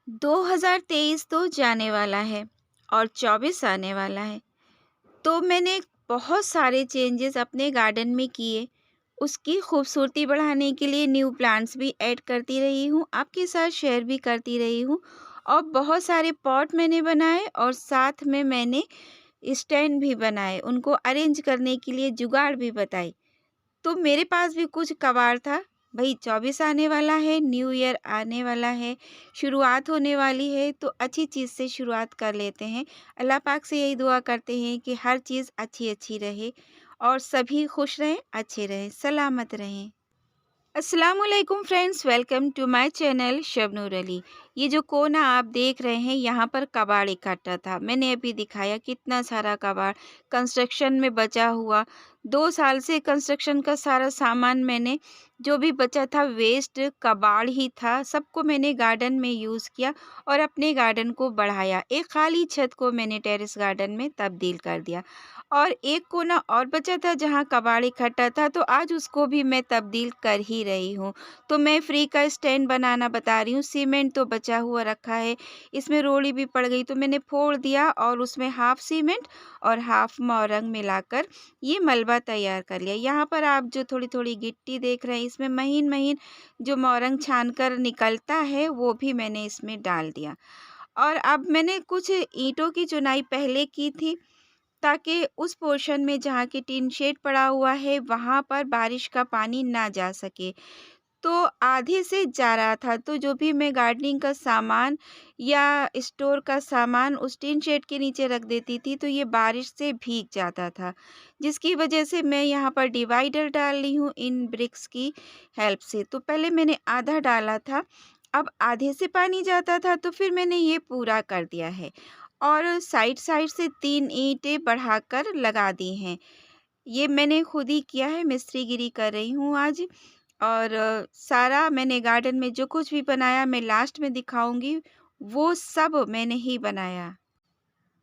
2023 तो जाने वाला है और 24 आने वाला है। तो मैंने बहुत सारे चेंजेस अपने गार्डन में किए। उसकी खूबसूरती बढ़ाने के लिए न्यू प्लांट्स भी ऐड करती रही हूँ, आपके साथ शेयर भी करती रही हूँ। और बहुत सारे पॉट मैंने बनाए और साथ में मैंने स्टैंड भी बनाए, उनको अरेंज करने के लिए जुगाड़ भी बताई। तो मेरे पास भी कुछ कबाड़ था। भई 24 आने वाला है, न्यू ईयर आने वाला है, शुरुआत होने वाली है, तो अच्छी चीज़ से शुरुआत कर लेते हैं। अल्लाह पाक से यही दुआ करते हैं कि हर चीज़ अच्छी-अच्छी रहे और सभी खुश रहें, अच्छे रहें, सलामत रहें। अस्सलामुअलैकुम friends, welcome to my channel Shabnoor Ali. ये जो कोना आप देख रहे हैं, यहाँ पर कबाड़ इकट्ठा था। मैंने अभी दिखाया कितना सारा कबाड़ कंस्ट्रक्शन में बचा हुआ। 2 साल से कंस्ट्रक्शन का सारा सामान मैंने जो भी बचा था वेस्ट कबाड़ ही था, सबको मैंने गार्डन में यूज़ किया और अपने गार्डन को बढ़ाया। एक खाली छत को मैंने टेरेस गार्डन में तब्दील कर दिया और एक कोना और बचा था जहाँ कबाड़ इकट्ठा था, तो आज उसको भी मैं तब्दील कर ही रही हूँ। तो मैं फ्री का स्टैंड बनाना बता रही हूँ। सीमेंट तो बचा हुआ रखा है, इसमें रोड़ी भी पड़ गई तो मैंने फोड़ दिया और उसमें हाफ सीमेंट और हाफ मोरंग मिलाकर ये मलबा तैयार कर लिया। यहाँ पर आप जो थोड़ी-थोड़ी गिट्टी देख रहे हैं, इसमें महीन-महीन जो मोरंग छान कर निकलता है, वो भी मैंने इसमें डाल दिया। और अब मैंने कुछ ईंटों की चुनाई पहले की थी, ताकि उस पोर्शन में जहाँ की टीन शेड पड़ा हुआ है, वहाँ पर बारिश का पानी ना जा सके। तो आधे से जा रहा था, तो जो भी मैं गार्डनिंग का सामान या स्टोर का सामान उस टीन शेड के नीचे रख देती थी, तो ये बारिश से भीग जाता था। जिसकी वजह से मैं यहाँ पर डिवाइडर डाल रही हूँ इन ब्रिक्स की हेल्प से। तो पहले मैंने आधा डाला था, अब आधे से पानी जाता था, तो फिर मैंने ये पूरा कर दिया है। और साइड-साइड से 3 ईंटें बढ़ाकर लगा दी हैं। ये मैंने खुद ही किया है, मिस्त्रीगिरी कर रही हूँ आज। और सारा मैंने गार्डन में जो कुछ भी बनाया मैं लास्ट में दिखाऊँगी, वो सब मैंने ही बनाया।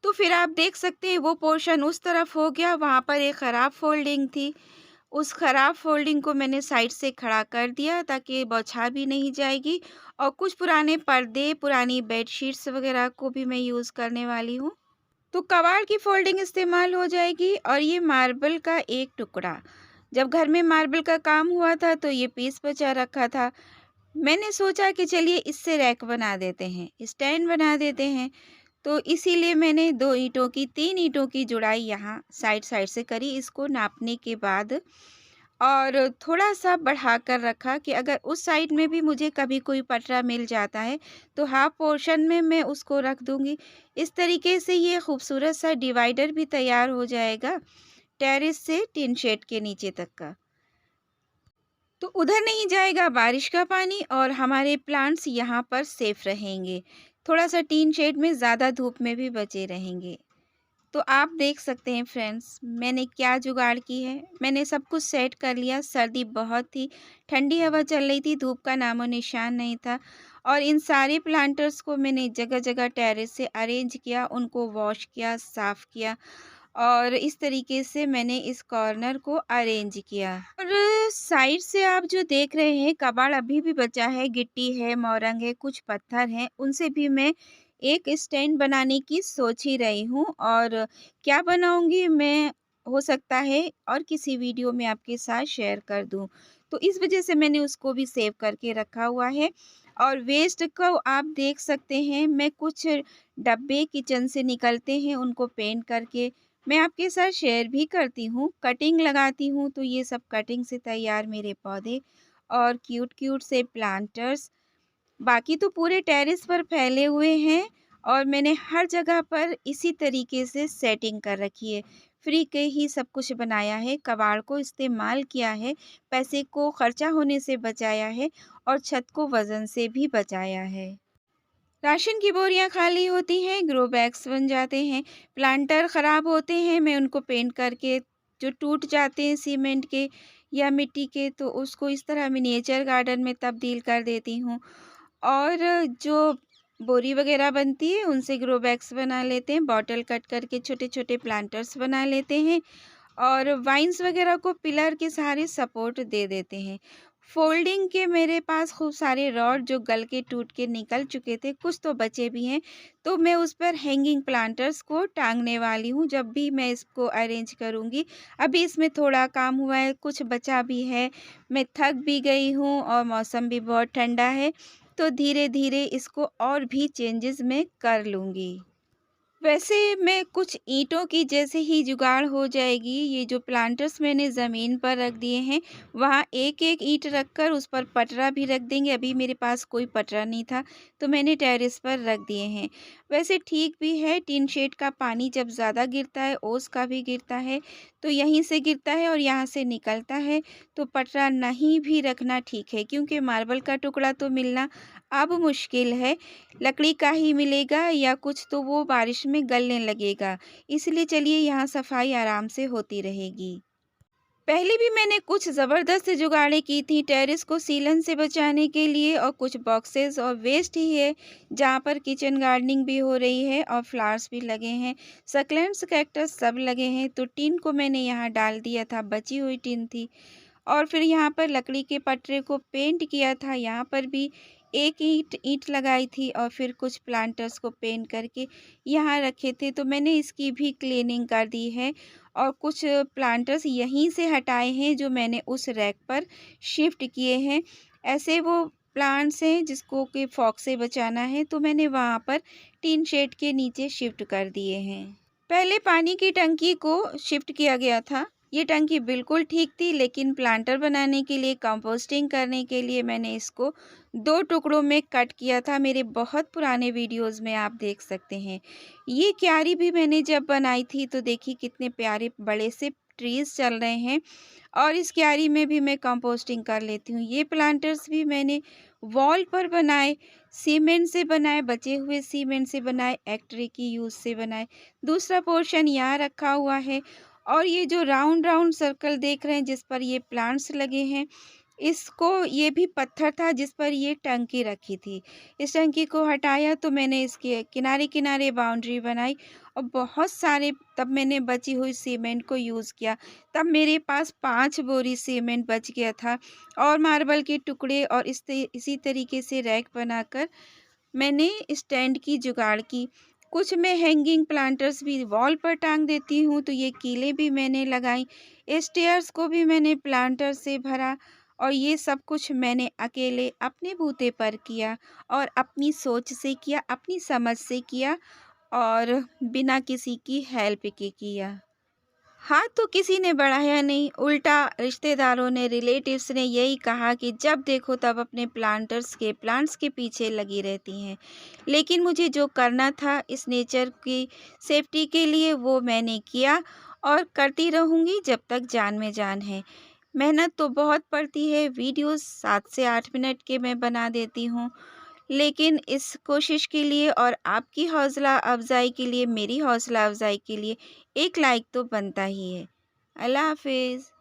तो फिर आप देख सकते हैं वो पोर्शन उस तरफ हो गया, वहाँ पर एक ख़राब फ़ोल्डिंग थी। उस ख़राब फ़ोल्डिंग को मैंने साइड से खड़ा कर दिया ताकि बौछार भी नहीं जाएगी। और कुछ पुराने पर्दे, पुरानी बेडशीट्स वग़ैरह को भी मैं यूज़ करने वाली हूँ। तो कबाड़ की फ़ोल्डिंग इस्तेमाल हो जाएगी। और ये मार्बल का एक टुकड़ा, जब घर में मार्बल का काम हुआ था तो ये पीस बचा रखा था। मैंने सोचा कि चलिए इससे रैक बना देते हैं, स्टैंड बना देते हैं। तो इसीलिए मैंने 2 ईंटों की 3 ईंटों की जुड़ाई यहाँ साइड-साइड से करी, इसको नापने के बाद। और थोड़ा-सा बढ़ाकर रखा कि अगर उस साइड में भी मुझे कभी कोई पटरा मिल जाता है, तो हाफ़ पोर्शन में मैं उसको रख दूँगी। इस तरीके से ये खूबसूरत सा डिवाइडर भी तैयार हो जाएगा, टेरेस से टिन शेड के नीचे तक का। तो उधर नहीं जाएगा बारिश का पानी और हमारे प्लांट्स यहाँ पर सेफ रहेंगे। थोड़ा-सा टीन शेड में ज़्यादा धूप में भी बचे रहेंगे। तो आप देख सकते हैं फ्रेंड्स, मैंने क्या जुगाड़ की है। मैंने सब कुछ सेट कर लिया। सर्दी बहुत थी, ठंडी हवा चल रही थी, धूप का नामो-निशान नहीं था। और इन सारे प्लांटर्स को मैंने जगह-जगह टेरेस से अरेंज किया, उनको वॉश किया, साफ़ किया और इस तरीके से मैंने इस कॉर्नर को अरेंज किया। और साइड से आप जो देख रहे हैं कबाड़ अभी भी बचा है, गिट्टी है, मोरंग है, कुछ पत्थर हैं, उनसे भी मैं एक स्टैंड बनाने की सोच ही रही हूँ। और क्या बनाऊँगी मैं, हो सकता है और किसी वीडियो में आपके साथ शेयर कर दूँ। तो इस वज़ह से मैंने उसको भी सेव करके रखा हुआ है। और वेस्ट को आप देख सकते हैं, मैं कुछ डब्बे किचन से निकलते हैं, उनको पेंट करके मैं आपके साथ शेयर भी करती हूँ। कटिंग लगाती हूँ, तो ये सब कटिंग से तैयार मेरे पौधे और क्यूट-क्यूट से प्लांटर्स। बाकी तो पूरे टेरेस पर फैले हुए हैं और मैंने हर जगह पर इसी तरीके से सेटिंग कर रखी है। फ्री के ही सब कुछ बनाया है, कबाड़ को इस्तेमाल किया है, पैसे को खर्चा होने से बचाया है और छत को वज़न से भी बचाया है। राशन की बोरियाँ खाली होती हैं, ग्रो बैग्स बन जाते हैं, प्लांटर ख़राब होते हैं, मैं उनको पेंट करके जो टूट जाते हैं सीमेंट के या मिट्टी के, तो उसको इस तरह मिनिएचर गार्डन में तब्दील कर देती हूँ। और जो बोरी वग़ैरह बनती है, उनसे ग्रो बैग्स बना लेते हैं, बॉटल कट करके छोटे-छोटे प्लांटर्स बना लेते हैं और वाइन्स वग़ैरह को पिलर के सहारे सपोर्ट दे देते हैं। फ़ोल्डिंग के मेरे पास खूब सारे रॉड जो गल के टूट के निकल चुके थे, कुछ तो बचे भी हैं, तो मैं उस पर हैंगिंग प्लांटर्स को टाँगने वाली हूँ, जब भी मैं इसको अरेंज करूँगी। अभी इसमें थोड़ा काम हुआ है, कुछ बचा भी है, मैं थक भी गई हूँ और मौसम भी बहुत ठंडा है, तो धीरे-धीरे इसको और भी चेंजेज़ मैं कर लूँगी। वैसे मैं कुछ ईंटों की जैसे ही जुगाड़ हो जाएगी, ये जो प्लांटर्स मैंने ज़मीन पर रख दिए हैं, वहाँ एक-एक ईंट रखकर उस पर पटरा भी रख देंगे। अभी मेरे पास कोई पटरा नहीं था, तो मैंने टेरेस पर रख दिए हैं। वैसे ठीक भी है, टिन शेड का पानी जब ज़्यादा गिरता है, ओस का भी गिरता है, तो यहीं से गिरता है और यहाँ से निकलता है, तो पटरा नहीं भी रखना ठीक है, क्योंकि मार्बल का टुकड़ा तो मिलना अब मुश्किल है। लकड़ी का ही मिलेगा या कुछ तो वो बारिश में गलने लगेगा। इसलिए चलिए यहाँ सफाई आराम से होती रहेगी। पहले भी मैंने कुछ ज़बरदस्त जुगाड़ें की थी टेरेस को सीलन से बचाने के लिए और कुछ बॉक्सेस और वेस्ट ही है जहाँ पर किचन गार्डनिंग भी हो रही है और फ्लावर्स भी लगे हैं, सक्लेंट्स, कैक्टस सब लगे हैं। तो टिन को मैंने यहाँ डाल दिया था, बची हुई टिन थी। और फिर यहाँ पर लकड़ी के पटरे को पेंट किया था, यहाँ पर भी एक ईंट ईंट लगाई थी और फिर कुछ प्लांटर्स को पेंट करके यहाँ रखे थे, तो मैंने इसकी भी क्लीनिंग कर दी है और कुछ प्लांटर्स यहीं से हटाए हैं जो मैंने उस रैक पर शिफ्ट किए हैं। ऐसे वो प्लांट्स हैं जिसको कि फॉग से बचाना है, तो मैंने वहाँ पर टीन शेड के नीचे शिफ्ट कर दिए हैं। पहले पानी की टंकी को शिफ्ट किया गया था। ये टंकी बिल्कुल ठीक थी, लेकिन प्लांटर बनाने के लिए, कंपोस्टिंग करने के लिए मैंने इसको 2 टुकड़ों में कट किया था। मेरे बहुत पुराने वीडियोज़ में आप देख सकते हैं। ये क्यारी भी मैंने जब बनाई थी तो देखिए कितने प्यारे बड़े से ट्रीज़ चल रहे हैं और इस क्यारी में भी मैं कंपोस्टिंग कर लेती हूँ। ये प्लांटर्स भी मैंने वॉल पर बनाए, सीमेंट से बनाए, बचे हुए सीमेंट से बनाए, एक्रिलिक की यूज़ से बनाए। दूसरा पोर्शन यहाँ रखा हुआ है और ये जो राउंड राउंड सर्कल देख रहे हैं जिस पर ये प्लांट्स लगे हैं, इसको ये भी पत्थर था जिस पर ये टंकी रखी थी। इस टंकी को हटाया तो मैंने इसके किनारे-किनारे बाउंड्री बनाई और बहुत सारे तब मैंने बची हुई सीमेंट को यूज़ किया। तब मेरे पास 5 बोरी सीमेंट बच गया था और मार्बल के टुकड़े और इसी तरीके से रैक बनाकर मैंने स्टैंड की जुगाड़ की। कुछ मैं हैंगिंग प्लांटर्स भी वॉल पर टांग देती हूँ, तो ये कीलें भी मैंने लगाई। स्टेयर्स को भी मैंने प्लांटर से भरा और ये सब कुछ मैंने अकेले अपने बूते पर किया और अपनी सोच से किया, अपनी समझ से किया और बिना किसी की हेल्प के किया। हाथ तो किसी ने बढ़ाया नहीं, उल्टा रिश्तेदारों ने, रिलेटिव्स ने यही कहा कि जब देखो तब अपने प्लांट्स के पीछे लगी रहती हैं। लेकिन मुझे जो करना था इस नेचर की सेफ्टी के लिए वो मैंने किया और करती रहूँगी जब तक जान में जान है। मेहनत तो बहुत पड़ती है, वीडियोज़ 7 से 8 मिनट के मैं बना देती हूँ। लेकिन इस कोशिश के लिए और आपकी हौसला अफ़ज़ाई के लिए, मेरी हौसला अफ़ज़ाई के लिए एक लाइक तो बनता ही है। अल्लाह हाफ़िज़।